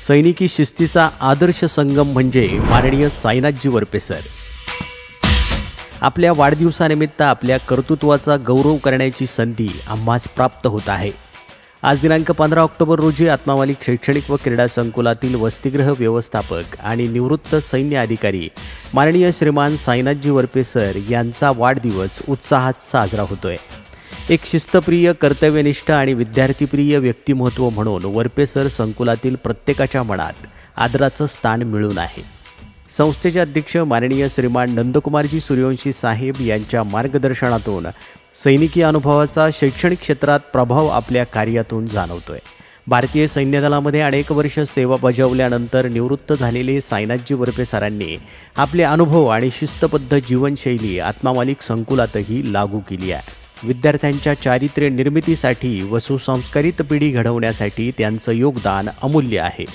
सैनिकी शिस्तीचा आदर्श संगम म्हणजे माननीय साईनाथजी वरपे सर। आपल्या वाढदिवसानिमित्त आपल्या कर्तृत्वाचा गौरव करण्याची संधी आम्हास प्राप्त होत आहे। आज दिनांक 15 ऑक्टोबर रोजी आत्मामालिक शैक्षणिक व क्रीडा संकुलातील वसतिगृह व्यवस्थापक आणि निवृत्त सैन्य अधिकारी माननीय श्रीमान साईनाथजी वरपे सर यांचा वाढदिवस उत्साहात साजरा होतोय। एक शिस्तप्रिय, कर्तव्यनिष्ठ आणि विद्यार्थीप्रिय व्यक्तिमत्व म्हणून वरपे सर संकुलातील प्रत्येकाच्या मनात आदराचं स्थान मिळून आहे। संस्थेचे अध्यक्ष माननीय श्रीमान नंदकुमारजी सूर्यवंशी साहेब यांच्या मार्गदर्शनातून सैनिकी अनुभवाचा शैक्षणिक क्षेत्रात प्रभाव आपल्या कार्यातून जाणवतोय। भारतीय सैन्य दलामध्ये अनेक वर्ष सेवा बजावल्यानंतर निवृत्त झालेले साईनाथजी वरपे सरांनी आपले अनुभव आणि शिस्तबद्ध जीवनशैली आत्मामालिक संकुलातही लागू केली आहे। विद्यार्थ्यांच्या चारित्र्य निर्मितीसाठी व सुसंस्कारित पिढी घडवण्यासाठी त्यांचं योगदान अमूल्य आहे।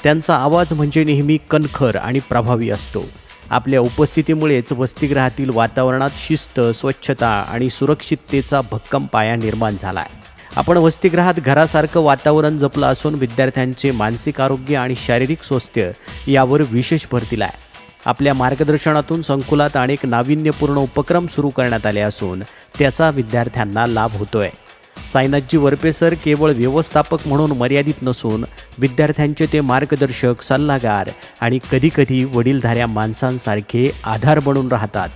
त्यांचा आवाज म्हणजे नेहमी कणखर आणि प्रभावी असतो। आपल्या उपस्थितीमुळेच वसतिगृहातील वातावरणात शिस्त, स्वच्छता आणि सुरक्षिततेचा भक्कम पाया निर्माण झाला आहे। आपण वसतिगृहात घरासारखं वातावरण जपलं असून विद्यार्थ्यांचे मानसिक आरोग्य आणि शारीरिक स्वास्थ्य यावर विशेष भर दिला आहे। आपल्या मार्गदर्शनातून संकुलात अनेक नाविन्यपूर्ण उपक्रम सुरू करण्यात आले असून त्याचा विद्यार्थ्यांना लाभ होतोय। साईनाथजी वरपे सर केवळ व्यवस्थापक म्हणून मर्यादित नसून विद्यार्थ्यांचे ते मार्गदर्शक, सल्लागार आणि कधीकधी वडीलधाऱ्या माणसांसारखे आधार बनून राहतात।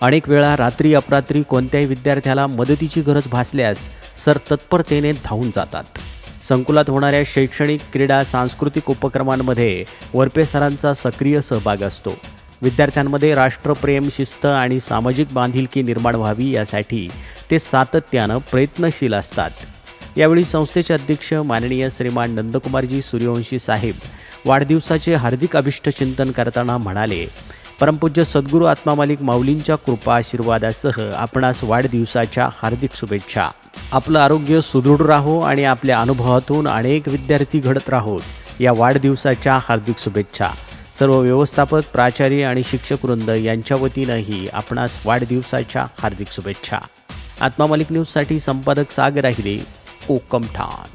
अनेक वेळा रात्री अपरात्री कोणत्याही विद्यार्थ्याला मदतीची गरज भासल्यास सर तत्परतेने धावून जातात। संकुलात होणाऱ्या शैक्षणिक, क्रीडा, सांस्कृतिक उपक्रमांमध्ये वरपे सरांचा सक्रिय सहभाग असतो। विद्यार्थ्यांमध्ये राष्ट्रप्रेम, शिस्त आणि सामाजिक बांधिलकी निर्माण व्हावी यासाठी ते सातत्यानं प्रयत्नशील असतात। यावेळी संस्थेचे अध्यक्ष माननीय श्रीमान नंदकुमारजी सूर्यवंशी साहेब वाढदिवसाचे हार्दिक अभिष्टचिंतन करताना म्हणाले, परमपूज्य सद्गुरू आत्मामालिक माऊलींच्या कृपा आशीर्वादासह आपणास वाढदिवसाच्या हार्दिक शुभेच्छा। आपलं आरोग्य सुदृढ राहो आणि आपल्या अनुभवातून अनेक विद्यार्थी घडत राहोत या वाढदिवसाच्या हार्दिक शुभेच्छा। सर्व व्यवस्थापक, प्राचार्य आणि शिक्षकवृंद यांच्या वतीनंही आपणास वाढदिवसाच्या हार्दिक शुभेच्छा। आत्मामालिक न्यूजसाठी संपादक सागर आहिरे, कोकम ठाण।